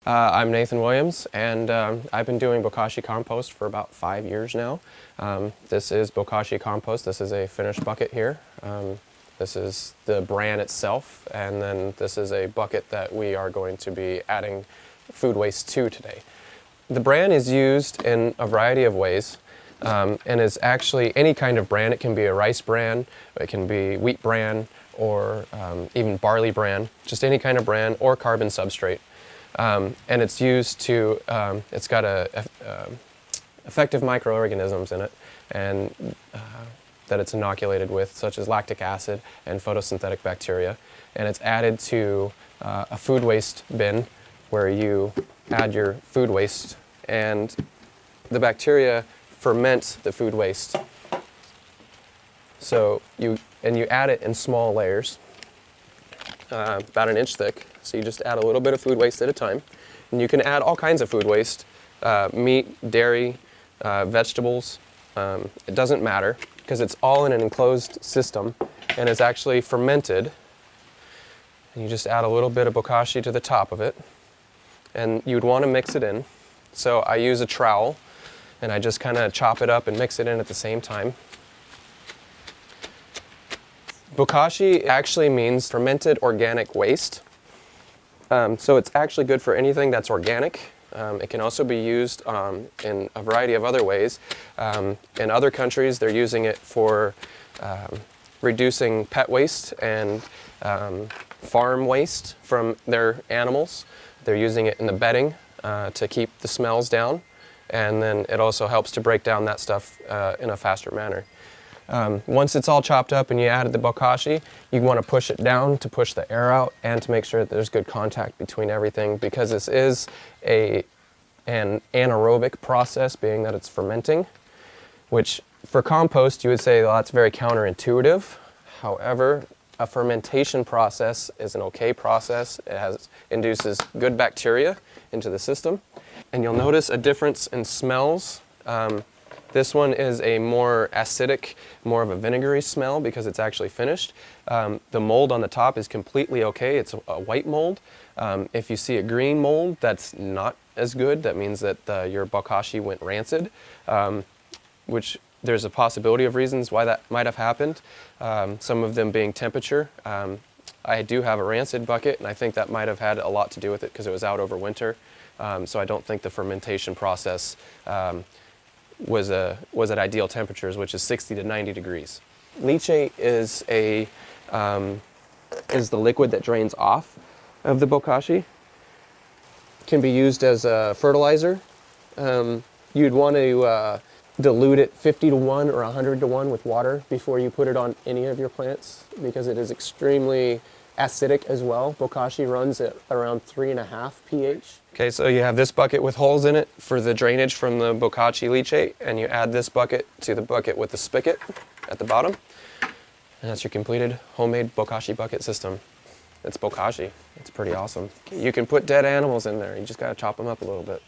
I'm Nathan Williams, and I've been doing Bokoshi Compost for about 5 years now. This is Bokoshi Compost. This is a finished bucket here. This is the brand itself, and then this is a bucket that we are going to be adding food waste to today. The bran is used in a variety of ways, and is actually any kind of bran. It can be a rice bran, it can be wheat bran, or even barley bran, just any kind of bran or carbon substrate. And it's used to, it's got effective microorganisms in it, and that it's inoculated with, such as lactic acid and photosynthetic bacteria. And it's added to a food waste bin where you add your food waste, and the bacteria ferment the food waste. So you add it in small layers, about an inch thick. So you just add a little bit of food waste at a time. And you can add all kinds of food waste, meat, dairy, vegetables. It doesn't matter because it's all in an enclosed system and it's actually fermented. And you just add a little bit of bokashi to the top of it. And you'd want to mix it in. So I use a trowel and I just kind of chop it up and mix it in at the same time. Bokashi actually means fermented organic waste. So it's actually good for anything that's organic. It can also be used in a variety of other ways. In other countries, they're using it for reducing pet waste and farm waste from their animals. They're using it in the bedding to keep the smells down. And then it also helps to break down that stuff in a faster manner. Once it's all chopped up and you added the bokashi, you want to push it down to push the air out and to make sure that there's good contact between everything, because this is an anaerobic process, being that it's fermenting, which for compost you would say, well, that's very counterintuitive. However, a fermentation process is an okay process. It induces good bacteria into the system, and you'll notice a difference in smells. This one is a more acidic, more of a vinegary smell because it's actually finished. The mold on the top is completely okay. It's a white mold. If you see a green mold, that's not as good. That means that your bokashi went rancid, which there's a possibility of reasons why that might have happened. Some of them being temperature. I do have a rancid bucket, and I think that might have had a lot to do with it because it was out over winter. So I don't think the fermentation process was at ideal temperatures, which is 60 to 90 degrees. Leachate is the liquid that drains off of the bokashi. Can be used as a fertilizer. You'd want to dilute it 50 to 1 or 100 to 1 with water before you put it on any of your plants, because it is extremely acidic as well. Bokashi runs at around 3.5 pH. Okay, so you have this bucket with holes in it for the drainage from the bokashi leachate, and you add this bucket to the bucket with the spigot at the bottom. And that's your completed homemade bokashi bucket system. It's bokashi. It's pretty awesome. You can put dead animals in there. You just gotta chop them up a little bit.